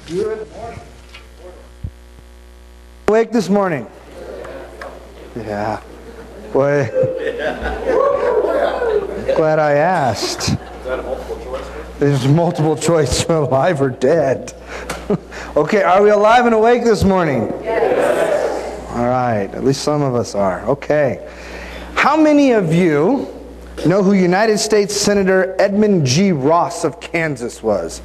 Good morning. Awake this morning? Yeah. Boy, glad I asked. Is that a multiple choice? There's multiple choice, alive or dead. Okay, are we alive and awake this morning? Yes. All right, at least some of us are. Okay. How many of you know who United States Senator Edmund G. Ross of Kansas was?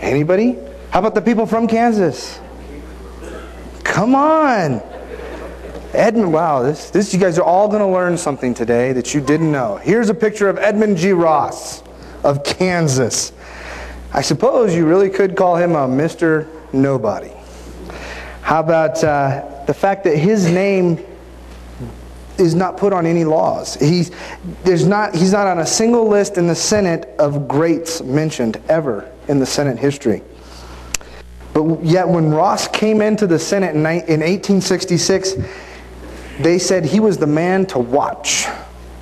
Anybody? How about the people from Kansas? Come on. Edmund, wow, this you guys are all going to learn something today that you didn't know. Here's a picture of Edmund G. Ross of Kansas. I suppose you really could call him a Mr. Nobody. How about the fact that his name is not put on any laws? He's not on a single list in the Senate of greats mentioned ever in the Senate history. But yet when Ross came into the Senate in 1866, they said he was the man to watch.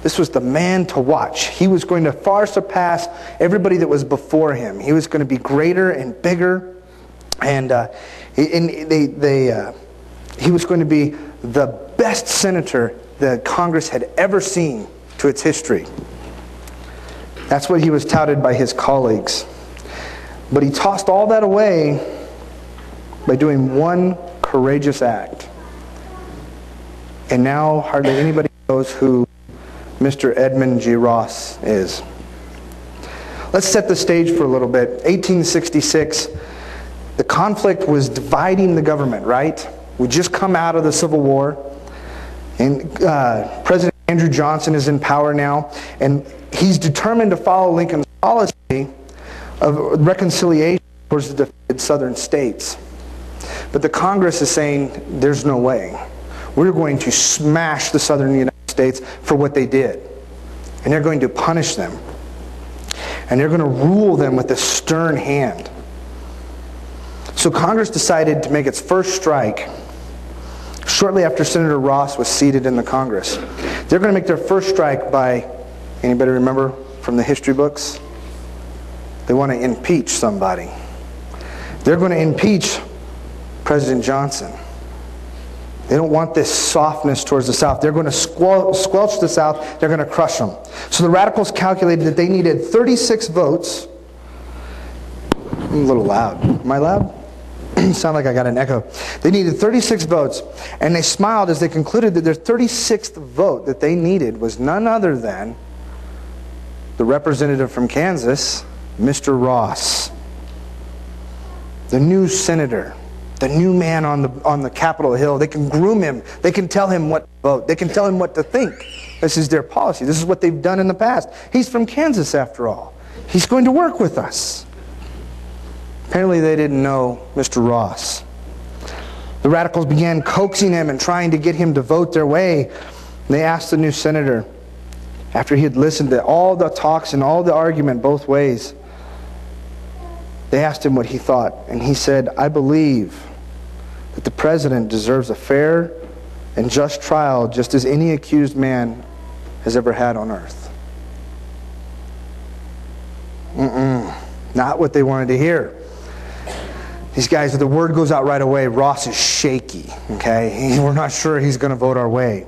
This was the man to watch. He was going to far surpass everybody that was before him. He was going to be greater and bigger. And he was going to be the best senator that Congress had ever seen to its history. That's what he was touted by his colleagues. But he tossed all that away by doing one courageous act. And now hardly anybody knows who Mr. Edmund G. Ross is. Let's set the stage for a little bit. 1866, the conflict was dividing the government, right? We just come out of the Civil War. And President Andrew Johnson is in power now. And he's determined to follow Lincoln's policy of reconciliation towards the defeated southern states. But the Congress is saying, there's no way. We're going to smash the southern United States for what they did. And they're going to punish them. And they're going to rule them with a stern hand. So Congress decided to make its first strike shortly after Senator Ross was seated in the Congress. They're going to make their first strike by, anybody remember from the history books? They want to impeach somebody. They're going to impeach President Johnson. They don't want this softness towards the South. They're going to squelch the South. They're going to crush them. So the radicals calculated that they needed 36 votes. I'm a little loud. Am I loud? Sound like I got an echo. They needed 36 votes, and they smiled as they concluded that their 36th vote that they needed was none other than the representative from Kansas, Mr. Ross, the new senator, the new man on the Capitol Hill. They can groom him. They can tell him what to vote. They can tell him what to think. This is their policy. This is what they've done in the past. He's from Kansas, after all. He's going to work with us. Apparently they didn't know Mr. Ross. The radicals began coaxing him and trying to get him to vote their way. They asked the new senator, after he had listened to all the talks and all the argument both ways, they asked him what he thought. And he said, I believe that the president deserves a fair and just trial just as any accused man has ever had on earth. Not what they wanted to hear. These guys, the word goes out right away. Ross is shaky, okay? We're not sure he's going to vote our way.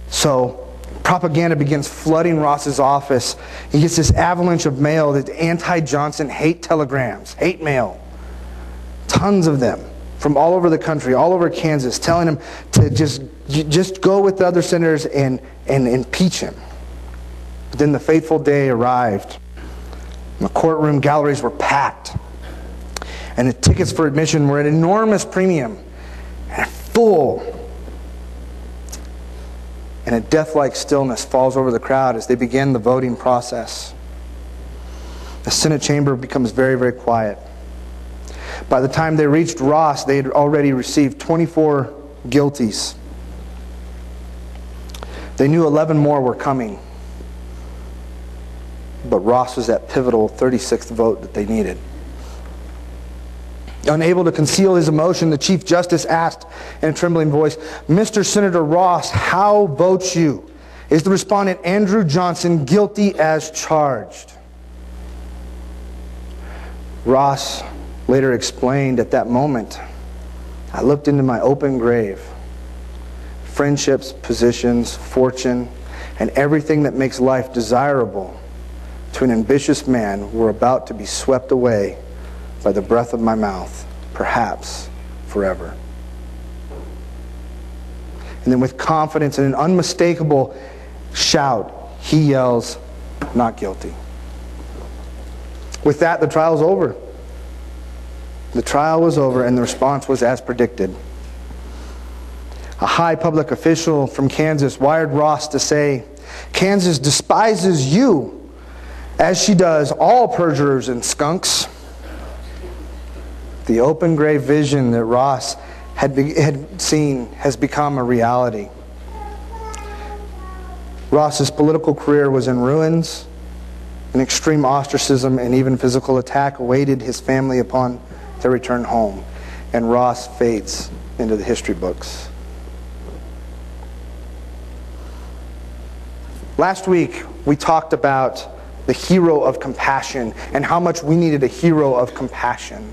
So propaganda begins flooding Ross's office. He gets this avalanche of mail, that anti-Johnson hate telegrams, hate mail. Tons of them from all over the country, all over Kansas, telling him to just go with the other senators and impeach him. But then the fateful day arrived. The courtroom galleries were packed. And the tickets for admission were at an enormous premium. And full. And a death-like stillness falls over the crowd as they begin the voting process. The Senate chamber becomes very, very quiet. By the time they reached Ross, they had already received 24 guilties. They knew 11 more were coming. But Ross was that pivotal 36th vote that they needed. Unable to conceal his emotion, the Chief Justice asked in a trembling voice, Mr. Senator Ross, how vote you? Is the respondent Andrew Johnson guilty as charged? Ross later explained, at that moment, I looked into my open grave. Friendships, positions, fortune, and everything that makes life desirable to an ambitious man were about to be swept away by the breath of my mouth, perhaps forever. And then with confidence and an unmistakable shout, he yells, "Not guilty." With that, the trial's over. The trial was over, and the response was as predicted. A high public official from Kansas wired Ross to say, "Kansas despises you, as she does all perjurers and skunks." The open grave vision that Ross had seen has become a reality. Ross's political career was in ruins. An extreme ostracism and even physical attack awaited his family upon their return home, and Ross fades into the history books. Last week, we talked about the hero of compassion and how much we needed a hero of compassion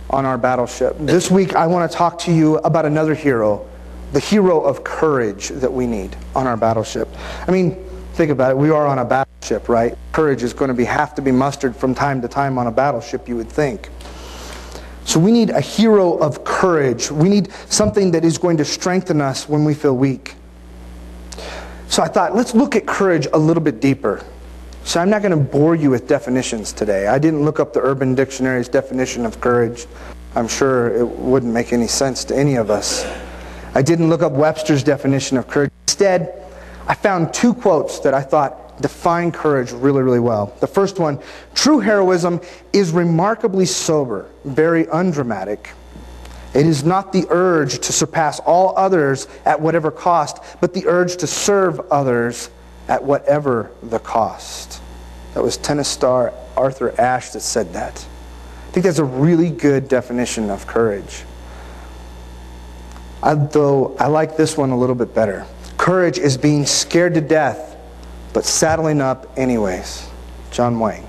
on our battleship. This week, I want to talk to you about another hero, the hero of courage that we need on our battleship. I mean, think about it. We are on a battleship, right? Courage is going to have to be mustered from time to time on a battleship, you would think. So we need a hero of courage. We need something that is going to strengthen us when we feel weak. So I thought, let's look at courage a little bit deeper. So I'm not going to bore you with definitions today. I didn't look up the Urban Dictionary's definition of courage. I'm sure it wouldn't make any sense to any of us. I didn't look up Webster's definition of courage. Instead, I found two quotes that I thought define courage really, really well. The first one, "True heroism is remarkably sober, very undramatic. It is not the urge to surpass all others at whatever cost, but the urge to serve others at whatever the cost." That was tennis star Arthur Ashe that said that. I think that's a really good definition of courage. Though I like this one a little bit better. "Courage is being scared to death, but saddling up anyways." John Wayne.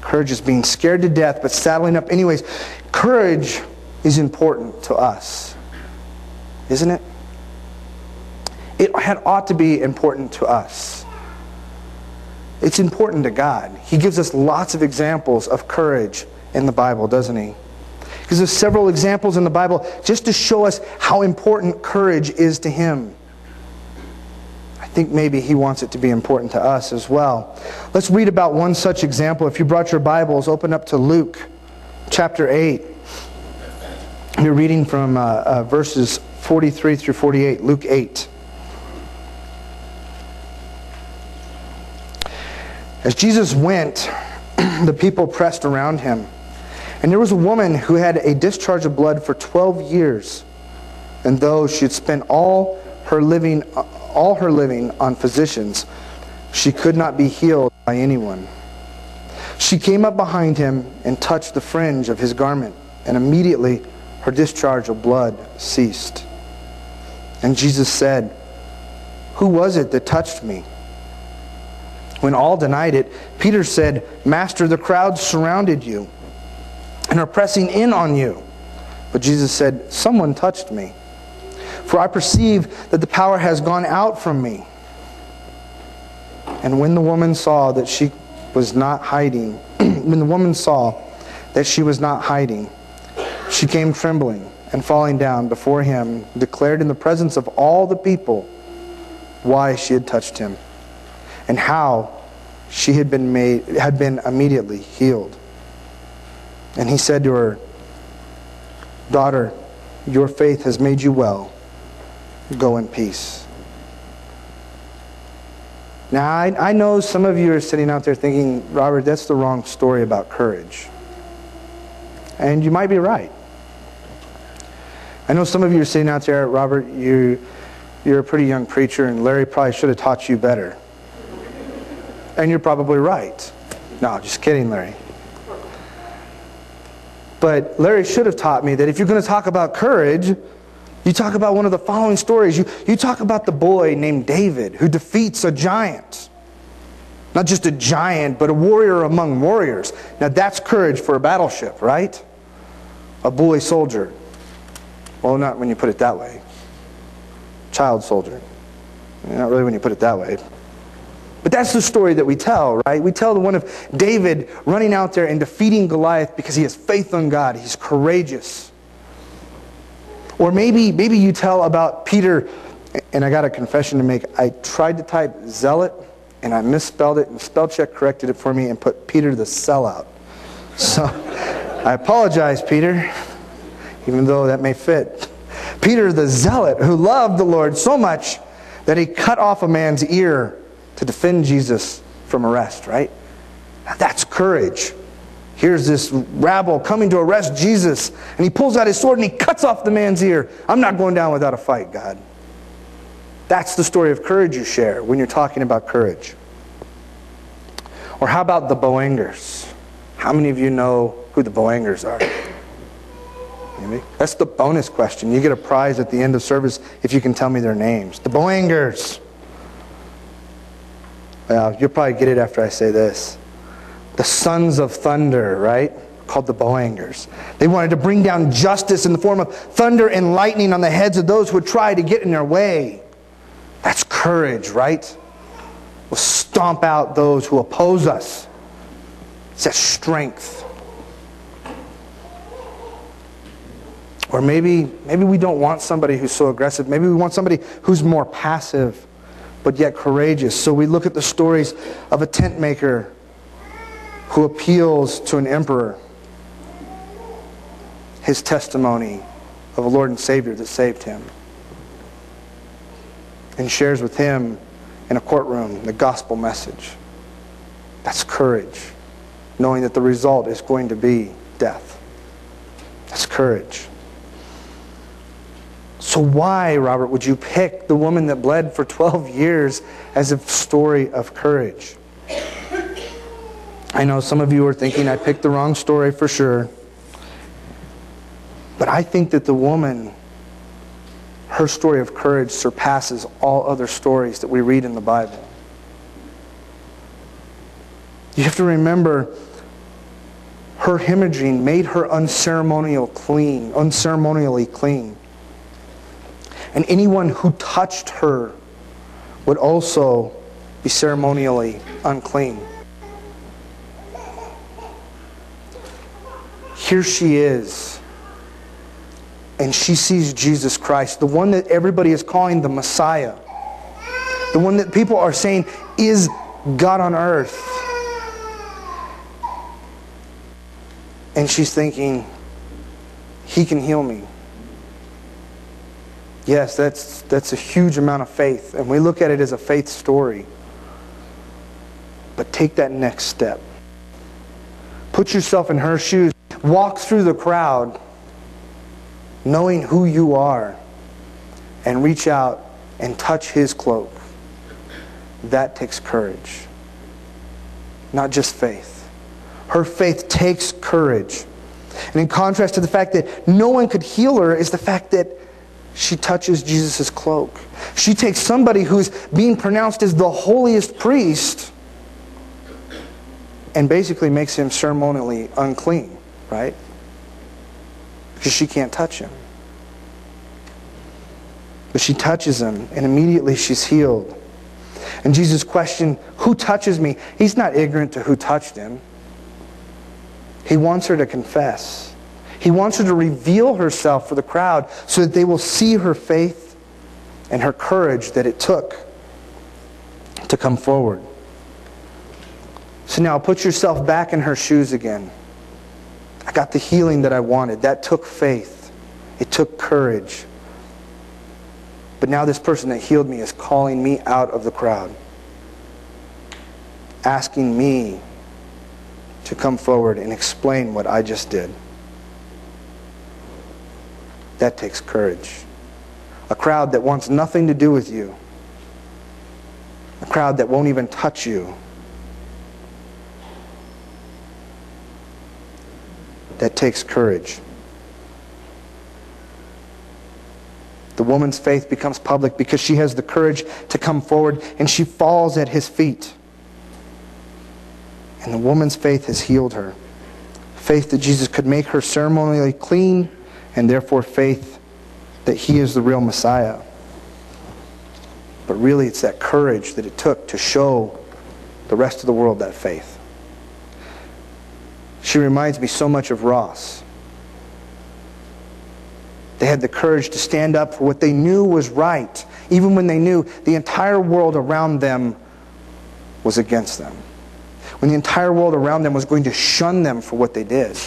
Courage is being scared to death, but saddling up anyways. Courage is important to us, isn't it? It ought to be important to us. It's important to God. He gives us lots of examples of courage in the Bible, doesn't he? Because there's several examples in the Bible just to show us how important courage is to him. I think maybe he wants it to be important to us as well. Let's read about one such example. If you brought your Bibles, open up to Luke chapter 8. We're reading from verses 43 through 48, Luke 8. As Jesus went, the people pressed around him. And there was a woman who had a discharge of blood for 12 years. And though she had spent all her living on physicians, she could not be healed by anyone. She came up behind him and touched the fringe of his garment, and immediately her discharge of blood ceased. And Jesus said, "Who was it that touched me?" When all denied it, Peter said, "Master, the crowd surrounded you and are pressing in on you." But Jesus said, "Someone touched me, for I perceive that the power has gone out from me." And when the woman saw that she was not hiding, she came trembling and falling down before him, declared in the presence of all the people why she had touched him, and how she had been immediately healed. And he said to her, "Daughter, your faith has made you well. Go in peace." Now, I know some of you are sitting out there thinking, "Robert, that's the wrong story about courage." And you might be right. I know some of you are sitting out there, "Robert, you're a pretty young preacher, and Larry probably should have taught you better." And you're probably right. No, just kidding, Larry. But Larry should have taught me that if you're going to talk about courage, you talk about one of the following stories. You talk about the boy named David who defeats a giant. Not just a giant, but a warrior among warriors. Now that's courage for a battleship, right? A boy soldier. Well, not when you put it that way. Child soldier. Not really when you put it that way. But that's the story that we tell, right? We tell the one of David running out there and defeating Goliath because he has faith on God. He's courageous. Or maybe you tell about Peter, and I got a confession to make. I tried to type zealot, and I misspelled it, and spell check corrected it for me and put Peter the sellout. So I apologize, Peter, even though that may fit. Peter the zealot, who loved the Lord so much that he cut off a man's ear to defend Jesus from arrest, right? Now that's courage. Here's this rabble coming to arrest Jesus, and he pulls out his sword and he cuts off the man's ear. I'm not going down without a fight, God. That's the story of courage you share when you're talking about courage. Or how about the Boangers? How many of you know who the Boangers are? Maybe. That's the bonus question. You get a prize at the end of service if you can tell me their names. The Boangers. Well, you'll probably get it after I say this. The sons of thunder, right? Called the Boangers. They wanted to bring down justice in the form of thunder and lightning on the heads of those who would try to get in their way. That's courage, right? We'll stomp out those who oppose us. It's that strength. Or maybe we don't want somebody who's so aggressive. Maybe we want somebody who's more passive, but yet courageous. So we look at the stories of a tent maker who appeals to an emperor. His testimony of a Lord and Savior that saved him. And shares with him in a courtroom the gospel message. That's courage. Knowing that the result is going to be death. That's courage. So why, Robert, would you pick the woman that bled for 12 years as a story of courage? I know some of you are thinking I picked the wrong story for sure. But I think that the woman, her story of courage surpasses all other stories that we read in the Bible. You have to remember, her hemorrhaging made her unceremonially clean. And anyone who touched her would also be ceremonially unclean. Here she is. And she sees Jesus Christ, the one that everybody is calling the Messiah. The one that people are saying is God on earth. And she's thinking, He can heal me. Yes, that's a huge amount of faith. And we look at it as a faith story. But take that next step. Put yourself in her shoes. Walk through the crowd, knowing who you are, and reach out and touch His cloak. That takes courage. Not just faith. Her faith takes courage. And in contrast to the fact that no one could heal her is the fact that she touches Jesus' cloak. She takes somebody who's being pronounced as the holiest priest and basically makes him ceremonially unclean, right? Because she can't touch him. But she touches him, and immediately she's healed. And Jesus' question, who touches me? He's not ignorant to who touched him. He wants her to confess. He wants her to reveal herself for the crowd so that they will see her faith and her courage that it took to come forward. So now put yourself back in her shoes again. I got the healing that I wanted. That took faith. It took courage. But now this person that healed me is calling me out of the crowd, asking me to come forward and explain what I just did. That takes courage. A crowd that wants nothing to do with you. A crowd that won't even touch you. That takes courage. The woman's faith becomes public because she has the courage to come forward, and she falls at His feet. And the woman's faith has healed her. Faith that Jesus could make her ceremonially clean, and therefore faith that he is the real Messiah. But really it's that courage that it took to show the rest of the world that faith. She reminds me so much of Ross. They had the courage to stand up for what they knew was right, even when they knew the entire world around them was against them. When the entire world around them was going to shun them for what they did.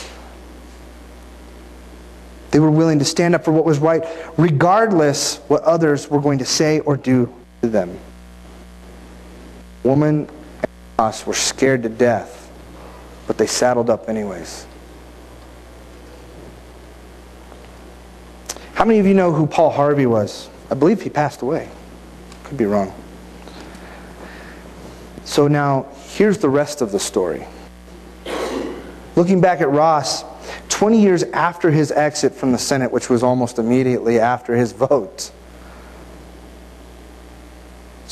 They were willing to stand up for what was right, regardless what others were going to say or do to them. The woman and us were scared to death, but they saddled up anyways. How many of you know who Paul Harvey was? I believe he passed away. Could be wrong. So now, here's the rest of the story. Looking back at Ross, 20 years after his exit from the Senate, which was almost immediately after his vote,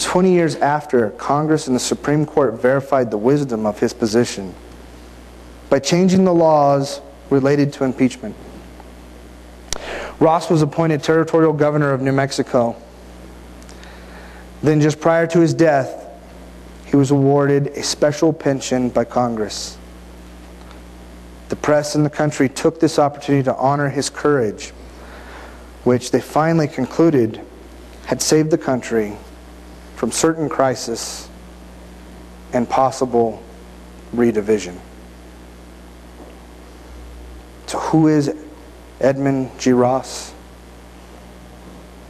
20 years after, Congress and the Supreme Court verified the wisdom of his position by changing the laws related to impeachment. Ross was appointed territorial governor of New Mexico. Then just prior to his death, he was awarded a special pension by Congress. The press and the country took this opportunity to honor his courage, which they finally concluded had saved the country from certain crisis and possible redivision. So who is Edmund G. Ross?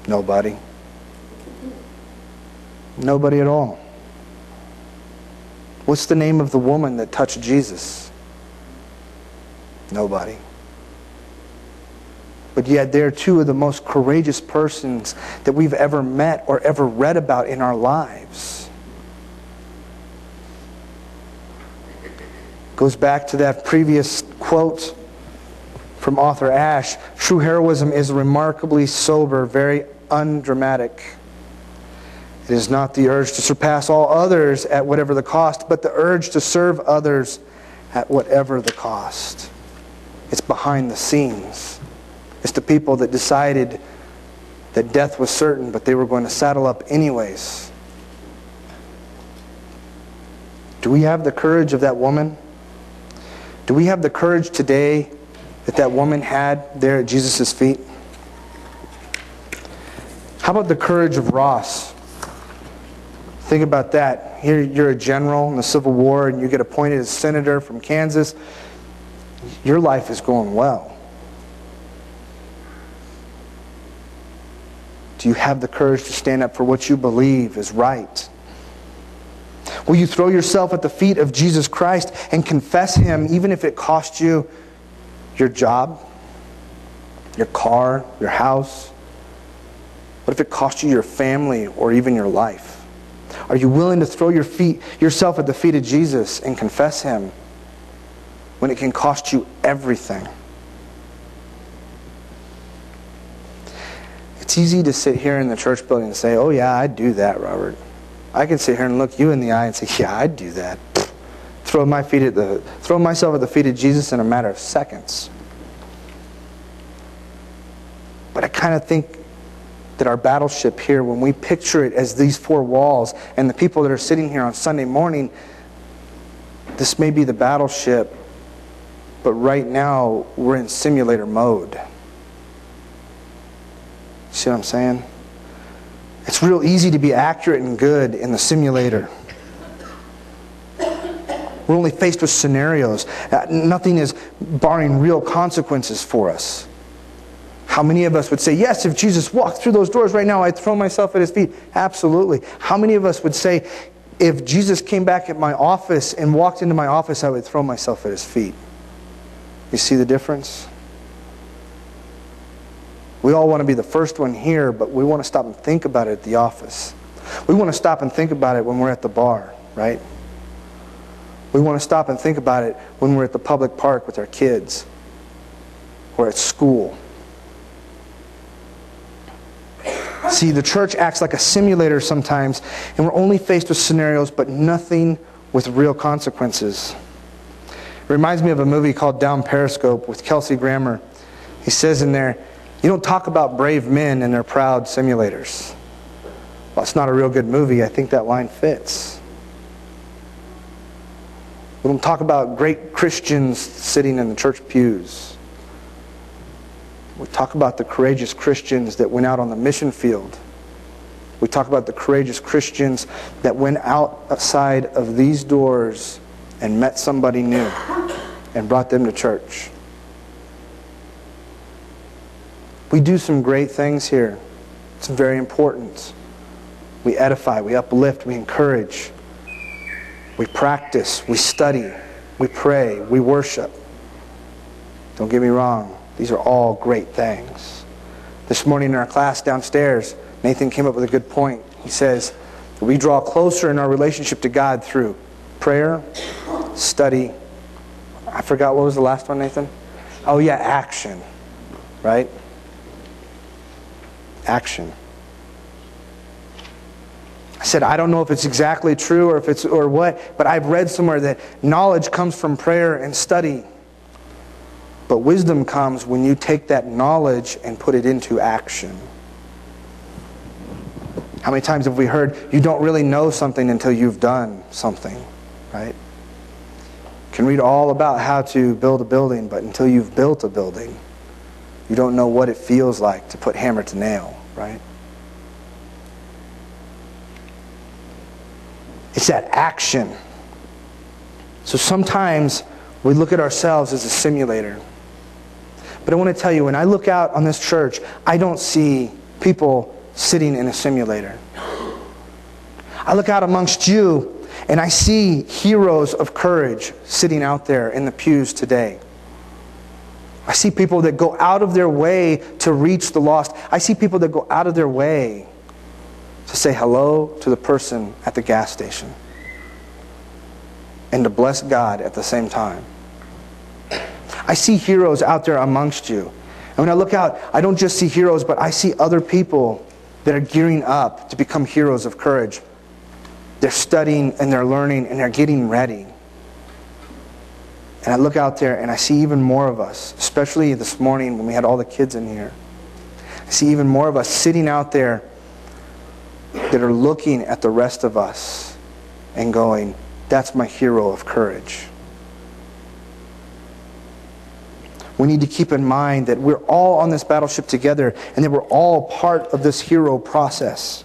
Nobody. Nobody at all. What's the name of the woman that touched Jesus? Nobody. But yet they're two of the most courageous persons that we've ever met or ever read about in our lives. Goes back to that previous quote from author Ash. True heroism is remarkably sober, very undramatic. It is not the urge to surpass all others at whatever the cost, but the urge to serve others at whatever the cost. It's behind the scenes. It's the people that decided that death was certain, but they were going to saddle up anyways. Do we have the courage of that woman? Do we have the courage today that that woman had there at Jesus' feet? How about the courage of Ross? Think about that. Here you're a general in the Civil War and you get appointed as senator from Kansas. Your life is going well. Do you have the courage to stand up for what you believe is right? Will you throw yourself at the feet of Jesus Christ and confess Him even if it costs you your job, your car, your house? What if it costs you your family or even your life? Are you willing to throw yourself at the feet of Jesus and confess Him when it can cost you everything? It's easy to sit here in the church building and say, oh yeah, I'd do that, Robert. I can sit here and look you in the eye and say, yeah, I'd do that. Throw myself at the feet of Jesus in a matter of seconds. But I kind of think that our battleship here, when we picture it as these four walls and the people that are sitting here on Sunday morning, this may be the battleship, but right now we're in simulator mode. See what I'm saying? It's real easy to be accurate and good in the simulator. We're only faced with scenarios. Nothing is barring real consequences for us. How many of us would say, yes, if Jesus walked through those doors right now, I'd throw myself at His feet? Absolutely. How many of us would say, if Jesus came back at my office and walked into my office, I would throw myself at His feet? You see the difference? We all want to be the first one here, but we want to stop and think about it at the office. We want to stop and think about it when we're at the bar, right? We want to stop and think about it when we're at the public park with our kids or at school. See, the church acts like a simulator sometimes, and we're only faced with scenarios, but nothing with real consequences. It reminds me of a movie called Down Periscope with Kelsey Grammer. He says in there, you don't talk about brave men and their proud simulators. Well, it's not a real good movie. I think that line fits. We don't talk about great Christians sitting in the church pews. We talk about the courageous Christians that went out on the mission field. We talk about the courageous Christians that went outside of these doors and met somebody new and brought them to church. We do some great things here. It's very important. We edify, we uplift, we encourage. We practice, we study, we pray, we worship. Don't get me wrong, these are all great things. This morning in our class downstairs, Nathan came up with a good point. He says, we draw closer in our relationship to God through prayer, study. I forgot, what was the last one, Nathan? Oh yeah, action. Right? Action. I said, I don't know if it's exactly true or what, but I've read somewhere that knowledge comes from prayer and study. But wisdom comes when you take that knowledge and put it into action. How many times have we heard, you don't really know something until you've done something, right? You can read all about how to build a building, but until you've built a building, you don't know what it feels like to put hammer to nail, right? It's that action. So sometimes we look at ourselves as a simulator. But I want to tell you, when I look out on this church, I don't see people sitting in a simulator. I look out amongst you and I see heroes of courage sitting out there in the pews today. I see people that go out of their way to reach the lost. I see people that go out of their way to say hello to the person at the gas station and to bless God at the same time. I see heroes out there amongst you. And when I look out, I don't just see heroes, but I see other people that are gearing up to become heroes of courage. They're studying and they're learning and they're getting ready. And I look out there and I see even more of us, especially this morning when we had all the kids in here. I see even more of us sitting out there that are looking at the rest of us and going, that's my hero of courage. We need to keep in mind that we're all on this battleship together and that we're all part of this hero process.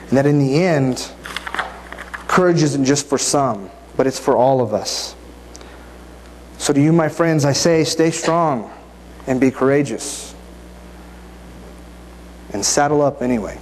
And that in the end, courage isn't just for some, but it's for all of us. So to you, my friends, I say, stay strong and be courageous. And saddle up anyway.